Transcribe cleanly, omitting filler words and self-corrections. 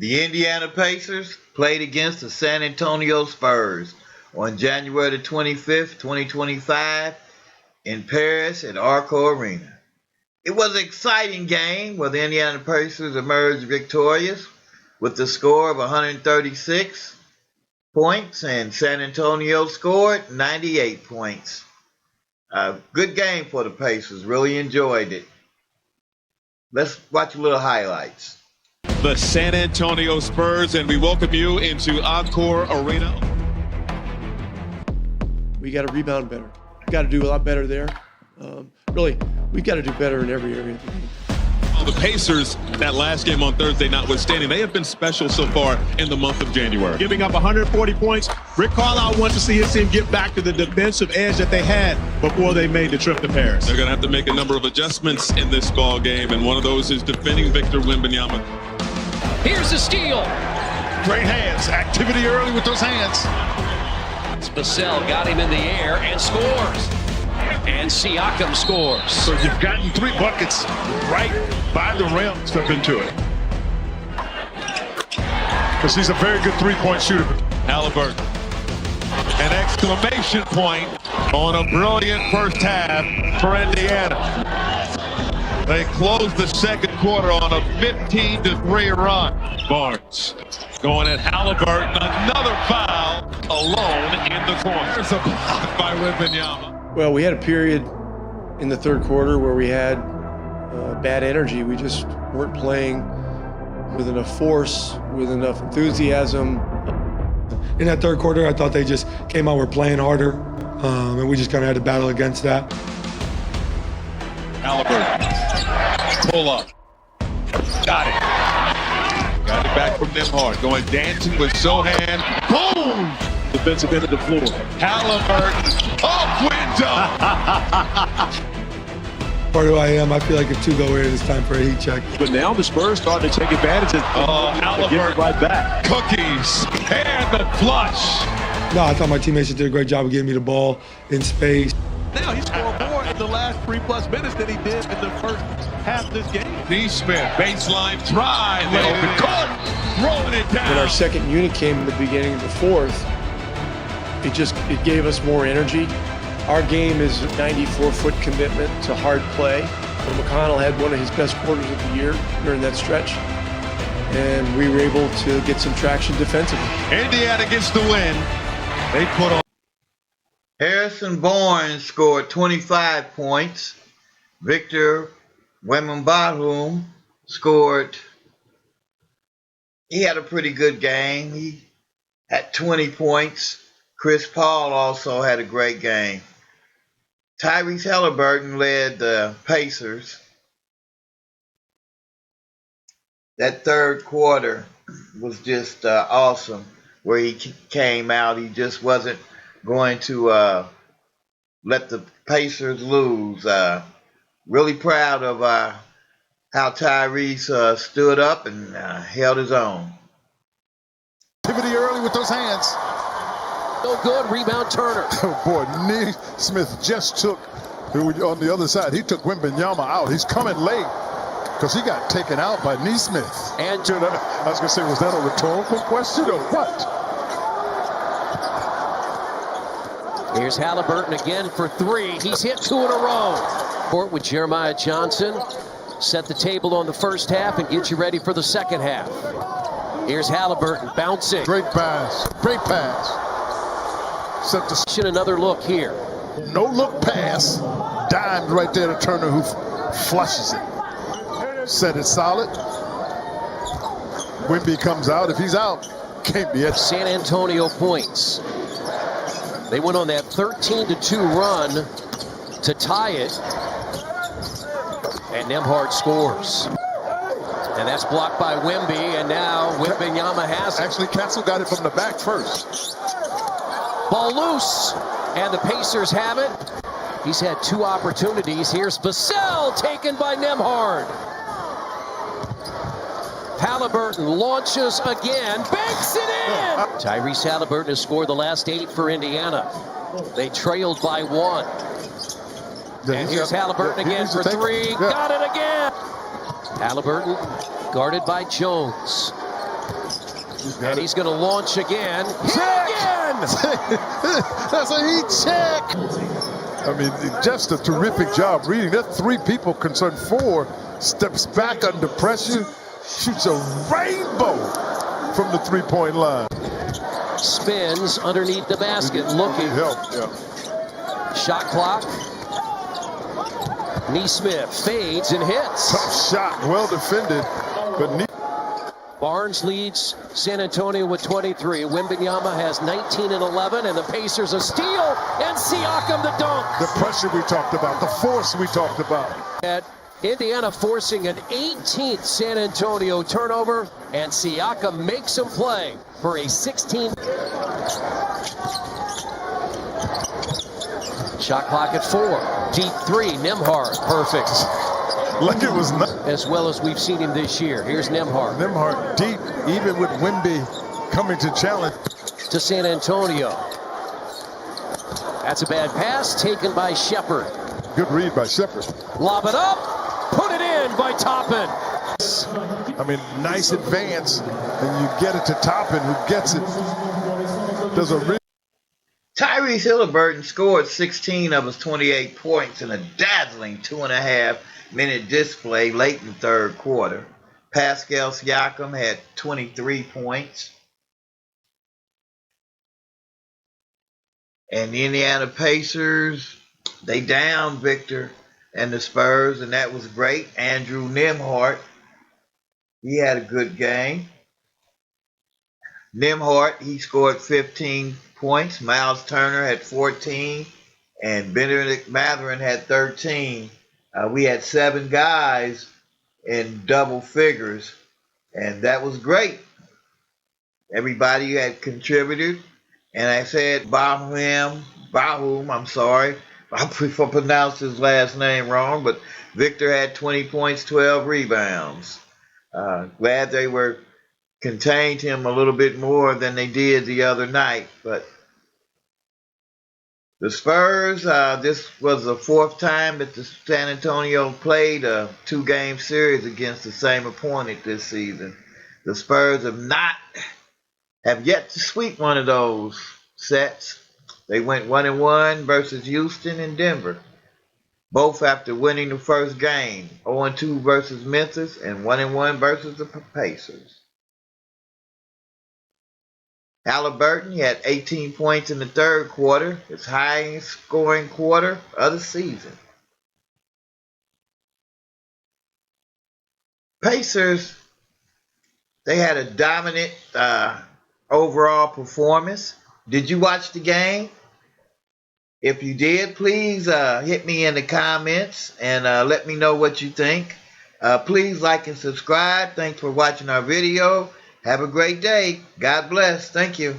The Indiana Pacers played against the San Antonio Spurs on January the 25th, 2025 in Paris at Arco Arena. It was an exciting game where the Indiana Pacers emerged victorious with the score of 136 points, and San Antonio scored 98 points. Good game for the Pacers. Really enjoyed it. Let's watch a little highlights. The San Antonio Spurs, and we welcome you into Encore Arena. We got to rebound better. We got to do a lot better there. Really, we've got to do better in every area of the game. The Pacers, that last game on Thursday notwithstanding, they have been special so far in the month of January. Giving up 140 points, Rick Carlisle wants to see his team get back to the defensive edge that they had before they made the trip to Paris. They're going to have to make a number of adjustments in this ball game, and one of those is defending Victor Wembanyama. Here's a steal. Great hands, activity early with those hands. Spacell got him in the air and scores. And Siakam scores. So you've gotten 3 buckets right by the rim. Step into it. Because he's a very good three-point shooter. Halliburton. An exclamation point on a brilliant first half for Indiana. They closed the second quarter on a 15-3 run. Barnes going at Halliburton. Another foul alone in the corner. There's a block by Wembanyama. Well, we had a period in the third quarter where we had bad energy. We just weren't playing with enough force, with enough enthusiasm. In that third quarter, I thought they just came out, were playing harder, and we just kind of had to battle against that. Halliburton, pull up, got it. Got it back from Nembhard, going dancing with Sohan. Boom! Defensive end of the floor. Halliburton, off window! Part of who I am, I feel like if 2 go in, it's time for a heat check. But now the Spurs starting to take advantage of Halliburton, right back. Cookies, and the flush. No, I thought my teammates did a great job of getting me the ball in space. Now he scored more in the last 3+ minutes than he did in the first half of this game. Neesmith, baseline drive, the open court, throwing it down. When our second unit came in the beginning of the fourth, it gave us more energy. Our game is a 94-foot commitment to hard play. McConnell had one of his best quarters of the year during that stretch, and we were able to get some traction defensively. Indiana gets the win. They put on. Harrison Barnes scored 25 points. Victor Wembanyama scored. He had a pretty good game. He had 20 points. Chris Paul also had a great game. Tyrese Halliburton led the Pacers. That third quarter was just awesome, where he came out. He just wasn't going to let the Pacers lose. Really proud of how Tyrese stood up and held his own. Activity early with those hands. No good. Rebound Turner. Oh boy, Neesmith just took, on the other side, he took Wembanyama out. He's coming late because he got taken out by Neesmith. And I was going to say, was that a rhetorical question or what? here's Halliburton again for 3. He's hit 2 in a row. Court with Jeremiah Johnson. Set the table on the first half and get you ready for the second half. Here's Halliburton bouncing. Great pass. Great pass. Set the Another look here. no look pass. Dimed right there to Turner, who flushes it. Set it solid. Wemby comes out. If he's out, can't be it. San Antonio points. They went on that 13-2 run to tie it. And Nembhard scores. And that's blocked by Wemby, and now Wembanyama has it. Actually, Castle got it from the back first. Ball loose, and the Pacers have it. He's had 2 opportunities. Here's Spacell, taken by Nembhard. Halliburton launches again, banks it in! Tyrese Halliburton has scored the last 8 for Indiana. They trailed by 1. And here's Halliburton again for 3. Got it again! Halliburton guarded by Jones. And he's going to launch again. Hit again! That's a heat check! I mean, just a terrific job reading. That 3 people concerned 4. Steps back under pressure, shoots a rainbow from the 3-point line. Spins underneath the basket, looking. Help, yeah. Shot clock. Neesmith fades and hits. Tough shot, well defended, but Barnes leads San Antonio with 23. Wembanyama has 19 and 11, and the Pacers a steal, and Siakam the dunk. the pressure we talked about, the force we talked about. At Indiana forcing an 18th San Antonio turnover, and Siakam makes him play for a 16th. Shot clock at 4. Deep 3, Nembhard, perfect. Like it was not. As well as we've seen him this year. Here's Nembhard. Nembhard deep, even with Wemby coming to challenge. To San Antonio. That's a bad pass taken by Shepard. Good read by Shepard. Lob it up, put it in by Toppin. I mean, nice advance, and you get it to Toppin, who gets it. Does a real. Tyrese Haliburton scored 16 of his 28 points in a dazzling 2.5-minute display late in the third quarter. Pascal Siakam had 23 points. And the Indiana Pacers, they downed Victor and the Spurs, and that was great. Andrew Nembhard, he had a good game. Nembhard, he scored 15 points. Miles Turner had 14, and Benedict Mathurin had 13. We had 7 guys in double figures, and that was great. Everybody had contributed, and I said Bahum, I'm sorry if I pronounced his last name wrong, but Victor had 20 points, 12 rebounds. Glad they were contained him a little bit more than they did the other night. But the Spurs, this was the 4th time that the San Antonio played a 2-game series against the same opponent this season. The Spurs have yet to sweep one of those sets. They went 1-1 versus Houston and Denver, both after winning the first game, 0-2 versus Memphis and 1-1 versus the Pacers. Haliburton, he had 18 points in the third quarter, his highest scoring quarter of the season. Pacers, they had a dominant overall performance. Did you watch the game? If you did, please hit me in the comments and let me know what you think. Please like and subscribe. Thanks for watching our video. Have a great day. God bless. Thank you.